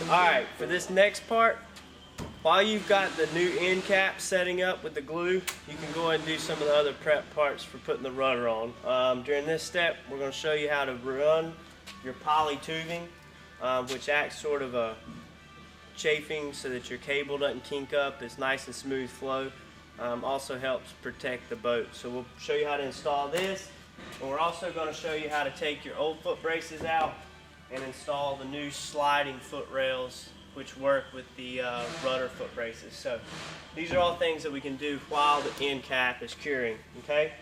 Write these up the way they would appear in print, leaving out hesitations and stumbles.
Alright, for this next part, while you've got the new end cap setting up with the glue, you can go ahead and do some of the other prep parts for putting the rudder on. During this step, we're going to show you how to run your poly tubing, which acts sort of a chafing so that your cable doesn't kink up. It's nice and smooth flow. Also helps protect the boat. So we'll show you how to install this, and we're also going to show you how to take your old foot braces out and install the new sliding foot rails which work with the rudder foot braces. So these are all things that we can do while the end cap is curing, okay?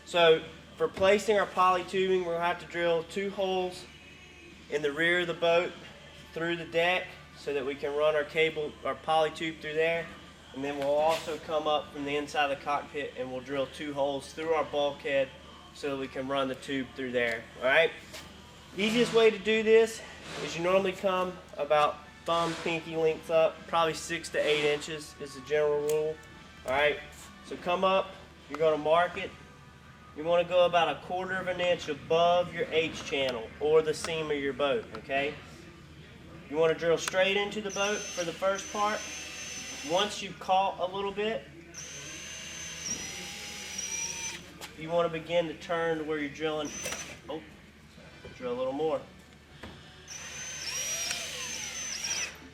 So for placing our poly tubing, we're going to have to drill 2 holes in the rear of the boat through the deck so that we can run our cable, our poly tube through there. And then we'll also come up from the inside of the cockpit and we'll drill 2 holes through our bulkhead so that we can run the tube through there, all right? Easiest way to do this is you normally come about thumb, pinky length up, probably 6 to 8 inches is the general rule. Alright, so come up, you're going to mark it. You want to go about 1/4 of an inch above your H channel or the seam of your boat, okay? You want to drill straight into the boat for the first part. Once you've caught a little bit, you want to begin to turn to where you're drilling. Oh, drill a little more.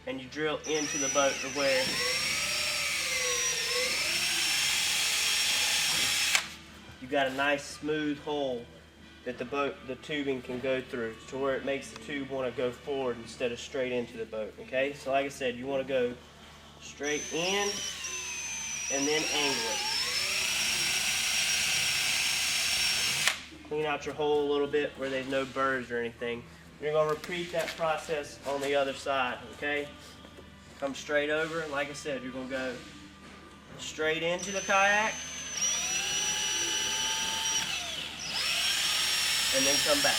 And you drill into the boat to where you got a nice smooth hole that the tubing can go through, to where it makes the tube want to go forward instead of straight into the boat, okay? So like I said, you want to go straight in and then angle it. Clean out your hole a little bit where there's no burrs or anything. You're going to repeat that process on the other side, okay? Come straight over, and like I said, you're going to go straight into the kayak, and then come back.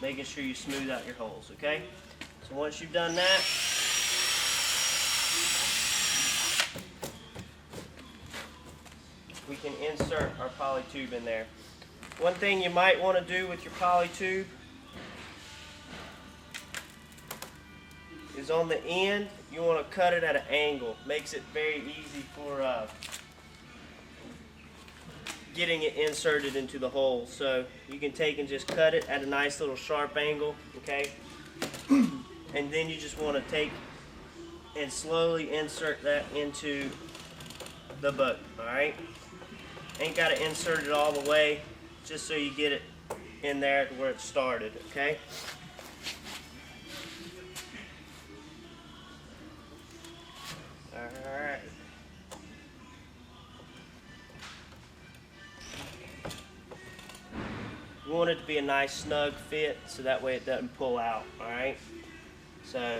Making sure you smooth out your holes, okay? So once you've done that, we can insert our poly tube in there. One thing you might want to do with your poly tube is on the end, you want to cut it at an angle. Makes it very easy for getting it inserted into the hole. So you can take and just cut it at a nice little sharp angle, okay? And then you just want to take and slowly insert that into the boat, alright? Ain't got to insert it all the way, just so you get it in there to where it started, okay? Alright. You want it to be a nice snug fit so that way it doesn't pull out, alright? So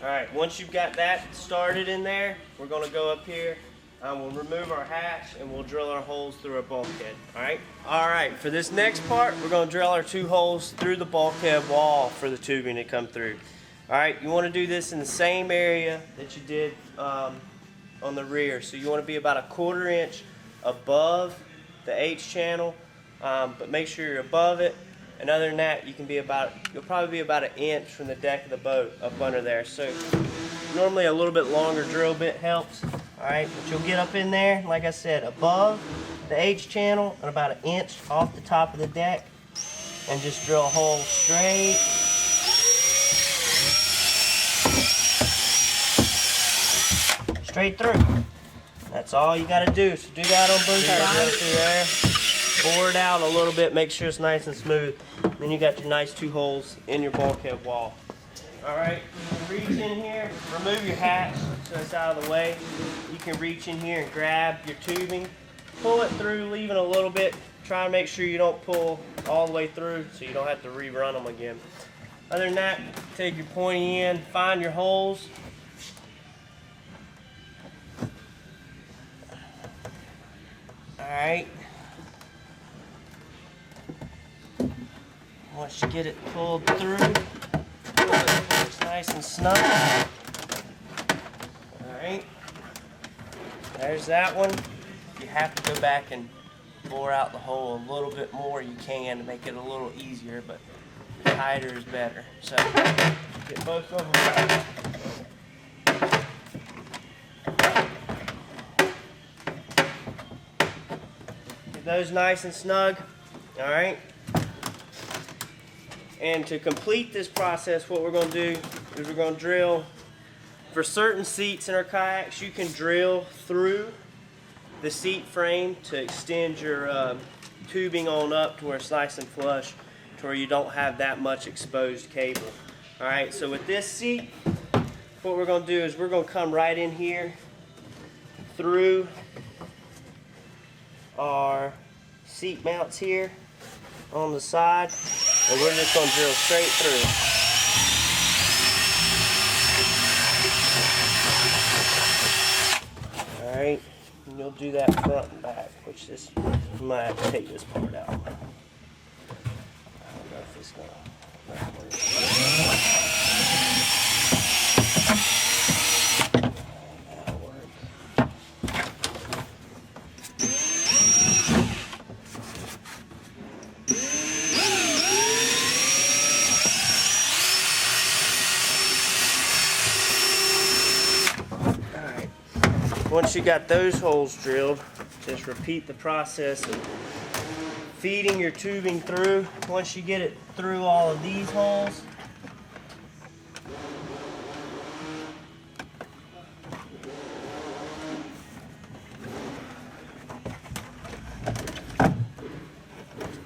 alright, once you've got that started in there, we're going to go up here, we'll remove our hatch, and we'll drill our holes through our bulkhead, alright? Alright, for this next part, we're going to drill our 2 holes through the bulkhead wall for the tubing to come through. Alright, you want to do this in the same area that you did on the rear. So you want to be about 1/4 inch above the H channel, but make sure you're above it. And other than that, you'll probably be about 1 inch from the deck of the boat up under there. So normally a little bit longer drill bit helps. Alright, but you'll get up in there, like I said, above the H channel and about 1 inch off the top of the deck, and just drill a hole straight. Straight through. That's all you got to do. So do that on both sides through there. Bore it out a little bit, make sure it's nice and smooth. Then you got your nice 2 holes in your bulkhead wall. Alright, reach in here, remove your hatch so it's out of the way. You can reach in here and grab your tubing, pull it through, leaving a little bit. Try to make sure you don't pull all the way through so you don't have to rerun them again. Other than that, take your pointy end, find your holes. Alright. Once you get it pulled through, it's nice and snug. Alright. Alright, there's that one. You have to go back and bore out the hole a little bit more. You can to make it a little easier, but tighter is better. So get both of them. Get those nice and snug. Alright. And to complete this process, what we're going to do is we're going to drill. For certain seats in our kayaks, you can drill through the seat frame to extend your tubing on up to where it's nice and flush, to where you don't have that much exposed cable. Alright, so with this seat, what we're going to do is we're going to come right in here through our seat mounts here on the side, and we're just going to drill straight through. Alright, and you'll do that front and back, which this, you might have to take this part out. I don't know if it's going to work. That'll work. Once you got those holes drilled, just repeat the process of feeding your tubing through. Once you get it through all of these holes,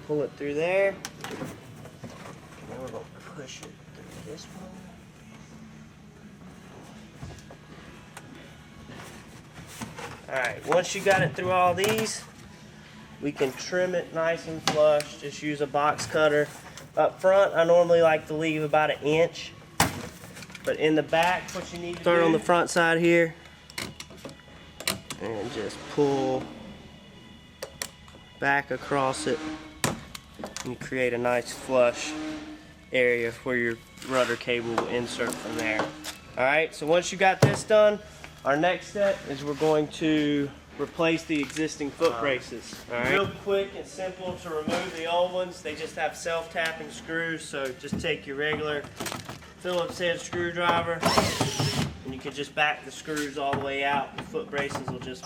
pull it through there, and we're going to push it through this one. Alright, once you got it through all these, we can trim it nice and flush. Just use a box cutter. Up front, I normally like to leave about 1 inch. But in the back, what you need to start on the front side here, and just pull back across it, and create a nice flush area where your rudder cable will insert from there. Alright, so once you got this done, our next step is we're going to replace the existing foot braces. Alright. Real quick and simple to remove the old ones. They just have self-tapping screws, so just take your regular Phillips head screwdriver and you can just back the screws all the way out. The foot braces will just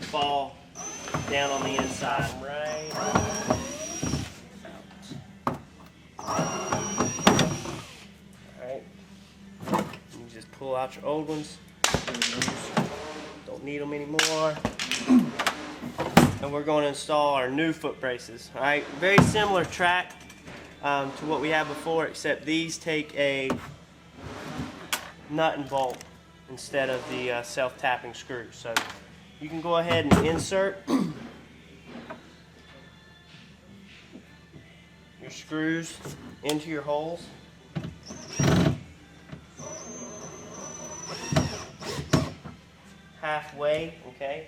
fall down on the inside. Right out. Alright. You just pull out your old ones. Don't need them anymore. And we're going to install our new foot braces. Alright, very similar track to what we had before, except these take a nut and bolt instead of the self-tapping screws. So you can go ahead and insert your screws into your holes. Halfway, okay?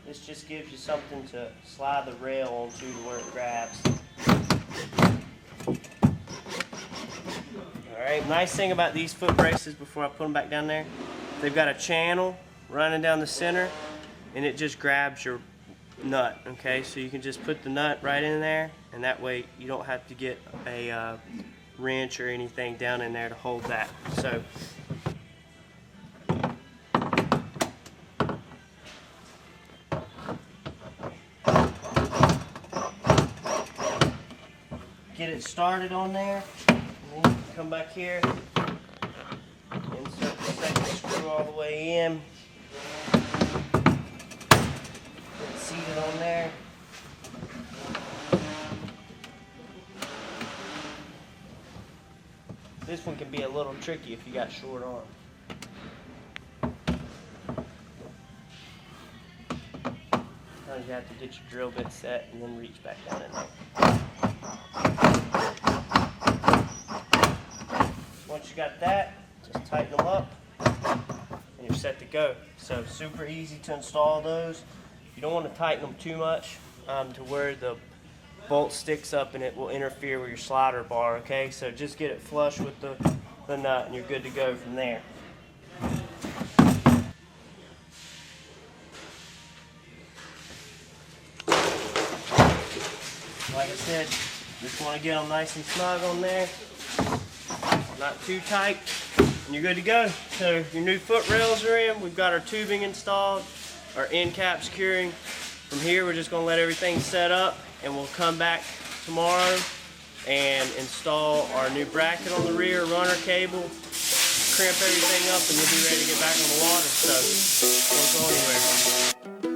This just gives you something to slide the rail onto to where it grabs. Alright, nice thing about these foot braces before I put them back down there, they've got a channel running down the center and it just grabs your nut, okay? So you can just put the nut right in there and that way you don't have to get a wrench or anything down in there to hold that. So get it started on there, and then you can come back here, insert the second screw all the way in, get it seated on there. This one can be a little tricky if you got short arms. Sometimes you have to get your drill bit set and then reach back down in there. Once you got that, just tighten them up and you're set to go. So super easy to install those. You don't want to tighten them too much to where the bolt sticks up and it will interfere with your slider bar, okay? So just get it flush with the nut and you're good to go from there. Like I said, just want to get them nice and snug on there. Not too tight. And you're good to go. So your new foot rails are in. We've got our tubing installed, our end cap securing. From here, we're just going to let everything set up, and we'll come back tomorrow and install our new bracket on the rear, runner cable, crimp everything up, and you'll be ready to get back on the water. So don't go anywhere.